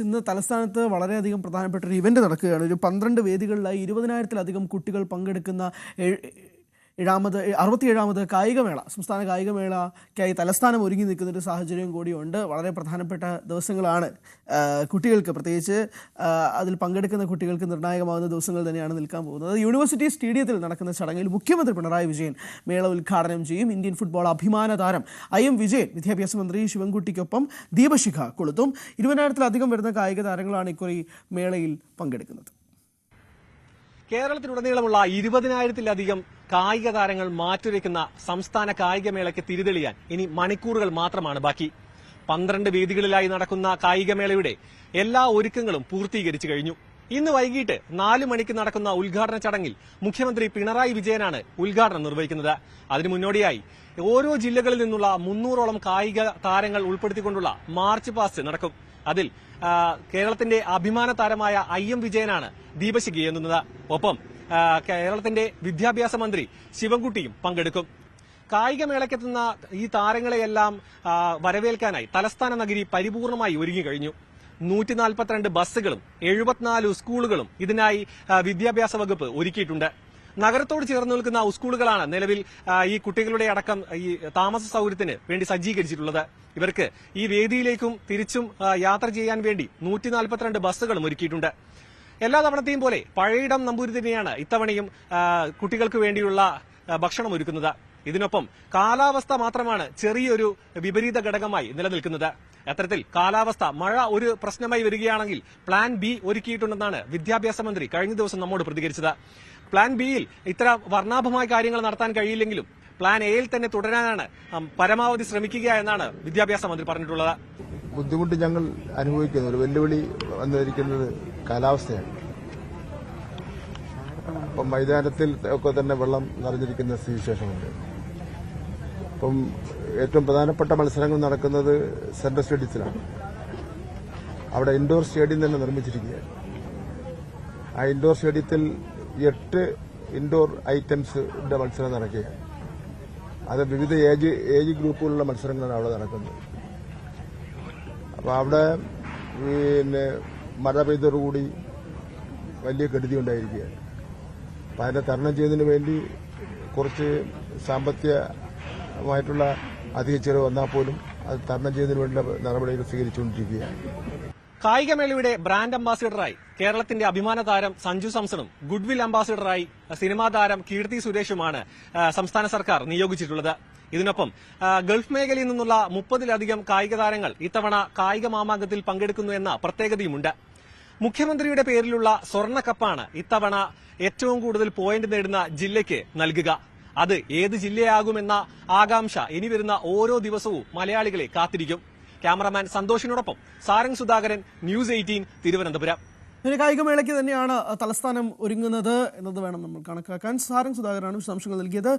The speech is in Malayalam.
ഇന്ന് തലസ്ഥാനത്ത് വളരെയധികം പ്രധാനപ്പെട്ട ഒരു ഇവന്റ് നടക്കുകയാണ്. ഒരു 12 വേദികളിലായി 20,000-ത്തിലധികം കുട്ടികൾ പങ്കെടുക്കുന്ന 67ാമത് കായികമേള, സംസ്ഥാന കായികമേളയ്ക്കായി തലസ്ഥാനം ഒരുങ്ങി നിൽക്കുന്ന ഒരു സാഹചര്യം കൂടിയുണ്ട്. വളരെ പ്രധാനപ്പെട്ട ദിവസങ്ങളാണ് കുട്ടികൾക്ക്, പ്രത്യേകിച്ച് അതിൽ പങ്കെടുക്കുന്ന കുട്ടികൾക്ക് നിർണായകമാകുന്ന ദിവസങ്ങൾ തന്നെയാണ് നിൽക്കാൻ പോകുന്നത്. യൂണിവേഴ്സിറ്റി സ്റ്റേഡിയത്തിൽ നടക്കുന്ന ചടങ്ങിൽ മുഖ്യമന്ത്രി പിണറായി വിജയൻ മേള ഉദ്ഘാടനം ചെയ്യും. ഇന്ത്യൻ ഫുട്ബോൾ അഭിമാന താരം IM വിജയൻ, വിദ്യാഭ്യാസ മന്ത്രി ശിവൻകുട്ടിക്കൊപ്പം ദീപശിഖ കൊളുത്തും. 20,000-ത്തിലധികം വരുന്ന കായിക താരങ്ങളാണ് ഇക്കുറി മേളയിൽ പങ്കെടുക്കുന്നത്. കേരളത്തിലുടനീളമുള്ള 20,000-ത്തിലധികം കായിക താരങ്ങൾ മാറ്റുരയ്ക്കുന്ന സംസ്ഥാന കായികമേളയ്ക്ക് തിരിതെളിയാൻ ഇനി മണിക്കൂറുകൾ മാത്രമാണ് ബാക്കി. 12 വേദികളിലായി നടക്കുന്ന കായികമേളയുടെ എല്ലാ ഒരുക്കങ്ങളും പൂർത്തീകരിച്ചു കഴിഞ്ഞു. ഇന്ന് വൈകിട്ട് 4 മണിക്ക് നടക്കുന്ന ഉദ്ഘാടന ചടങ്ങിൽ മുഖ്യമന്ത്രി പിണറായി വിജയനാണ് ഉദ്ഘാടനം നിർവഹിക്കുന്നത്. അതിനു മുന്നോടിയായി ഓരോ ജില്ലകളിൽ നിന്നുള്ള 300ഓളം കായിക താരങ്ങൾ ഉൾപ്പെടുത്തിക്കൊണ്ടുള്ള മാർച്ച് പാസ്റ്റ് നടക്കും. അതിൽ കേരളത്തിന്റെ അഭിമാന താരമായ IM വിജയനാണ് ദീപശിഖയേന്തുന്നത്. ഒപ്പം കേരളത്തിന്റെ വിദ്യാഭ്യാസ മന്ത്രി ശിവൻകുട്ടിയും പങ്കെടുക്കും. കായികമേളയ്ക്കെത്തുന്ന ഈ താരങ്ങളെയെല്ലാം വരവേൽക്കാനായി തലസ്ഥാന നഗരി പരിപൂർണമായി ഒരുങ്ങിക്കഴിഞ്ഞു. 142 ബസ്സുകളും 74 സ്കൂളുകളും ഇതിനായി വിദ്യാഭ്യാസ വകുപ്പ് ഒരുക്കിയിട്ടുണ്ട്. നഗരത്തോട് ചേർന്ന് നിൽക്കുന്ന സ്കൂളുകളാണ് നിലവിൽ ഈ കുട്ടികളുടെ അടക്കം ഈ താമസ സൗകര്യത്തിന് വേണ്ടി സജ്ജീകരിച്ചിട്ടുള്ളത്. ഇവർക്ക് ഈ വേദിയിലേക്കും തിരിച്ചും യാത്ര ചെയ്യാൻ വേണ്ടി 142 ബസ്സുകളും ഒരുക്കിയിട്ടുണ്ട്. എല്ലാ തവണത്തെയും പോലെ പഴയിടം നമ്പൂരി തന്നെയാണ് ഇത്തവണയും കുട്ടികൾക്ക് വേണ്ടിയുള്ള ഭക്ഷണം ഒരുക്കുന്നത്. ഇതിനൊപ്പം കാലാവസ്ഥ മാത്രമാണ് ചെറിയൊരു വിപരീത ഘടകമായി നിലനിൽക്കുന്നത്. അത്തരത്തിൽ കാലാവസ്ഥ, മഴ ഒരു പ്രശ്നമായി വരികയാണെങ്കിൽ പ്ലാൻ B ഒരുക്കിയിട്ടുണ്ടെന്നാണ് വിദ്യാഭ്യാസ മന്ത്രി കഴിഞ്ഞ ദിവസം നമ്മോട് പ്രതികരിച്ചത്. പ്ലാൻ ബിയിൽ ഇത്ര വർണ്ണാഭമായ കാര്യങ്ങൾ നടത്താൻ കഴിയില്ലെങ്കിലും പ്ലാൻ എയിൽ തന്നെ തുടരാനാണ് പരമാവധി ശ്രമിക്കുക എന്നാണ് വിദ്യാഭ്യാസ മന്ത്രി പറഞ്ഞിട്ടുള്ളത്. ബുദ്ധിമുട്ട് ഞങ്ങൾ അനുഭവിക്കുന്നു. ഒരു വെല്ലുവിളി വന്നിരിക്കുന്നത് കാലാവസ്ഥയാണ്. അപ്പം മൈതാനത്തിൽ ഒക്കെ തന്നെ വെള്ളം നിറഞ്ഞിരിക്കുന്ന സ്ഥിതിവിശേഷമുണ്ട്. അപ്പം ഏറ്റവും പ്രധാനപ്പെട്ട മത്സരങ്ങൾ നടക്കുന്നത് സെൻട്രൽ സ്റ്റേഡിയത്തിലാണ്. അവിടെ ഇൻഡോർ സ്റ്റേഡിയം തന്നെ നിർമ്മിച്ചിരിക്കുകയാണ്. ആ ഇൻഡോർ സ്റ്റേഡിയത്തിൽ 8 ഇൻഡോർ ഐറ്റംസിന്റെ മത്സരം നടക്കുകയാണ്. അത് വിവിധ ഏജ് ഗ്രൂപ്പുകളുള്ള മത്സരങ്ങളാണ് അവിടെ നടക്കുന്നത്. അപ്പോൾ അവിടെ മഴ പെയ്തതോടുകൂടി വലിയ കെടുതി ഉണ്ടായിരിക്കുകയാണ്. അപ്പം അതിനെ തരണം ചെയ്യുന്നതിന് വേണ്ടി കുറച്ച് സാമ്പത്തികമായിട്ടുള്ള അധിക ചെലവ് വന്നാൽ പോലും അത് തരണം ചെയ്യുന്നതിന് വേണ്ടിയുള്ള നടപടികൾ സ്വീകരിച്ചുകൊണ്ടിരിക്കുകയാണ്. കായികമേളയുടെ ബ്രാൻഡ് അംബാസിഡറായി കേരളത്തിന്റെ അഭിമാന താരം സഞ്ജു സാംസണും ഗുഡ്വിൽ അംബാസിഡറായി സിനിമാ താരം കീർത്തി സുരേഷുമാണ് സംസ്ഥാന സർക്കാർ നിയോഗിച്ചിട്ടുള്ളത്. ഇതിനൊപ്പം ഗൾഫ് മേഖലയിൽ നിന്നുള്ള 30-ലധികം കായിക താരങ്ങൾ ഇത്തവണ കായിക മാമാങ്കത്തിൽ പങ്കെടുക്കുന്നു എന്ന പ്രത്യേകതയുമുണ്ട്. മുഖ്യമന്ത്രിയുടെ പേരിലുള്ള സ്വർണ്ണ കപ്പാണ് ഇത്തവണ ഏറ്റവും കൂടുതൽ പോയിന്റ് നേടുന്ന ജില്ലയ്ക്ക് നൽകുക. അത് ഏത് ജില്ലയാകുമെന്ന ആകാംക്ഷ ഇനി വരുന്ന ഓരോ ദിവസവും മലയാളികളെ കാത്തിരിക്കും. ക്യാമറമാൻ സന്തോഷിനോടൊപ്പം സാരംഗ് സുധാകരൻ, ന്യൂസ് 18, തിരുവനന്തപുരം. ഒരു കായികമേളയ്ക്ക് തന്നെയാണ് തലസ്ഥാനം ഒരുങ്ങുന്നത് എന്നത് വേണം നമ്മൾ കണക്കാക്കാൻ. സാരംഗ് സുധാകരനാണ് വിശദാംശങ്ങൾ നൽകിയത്.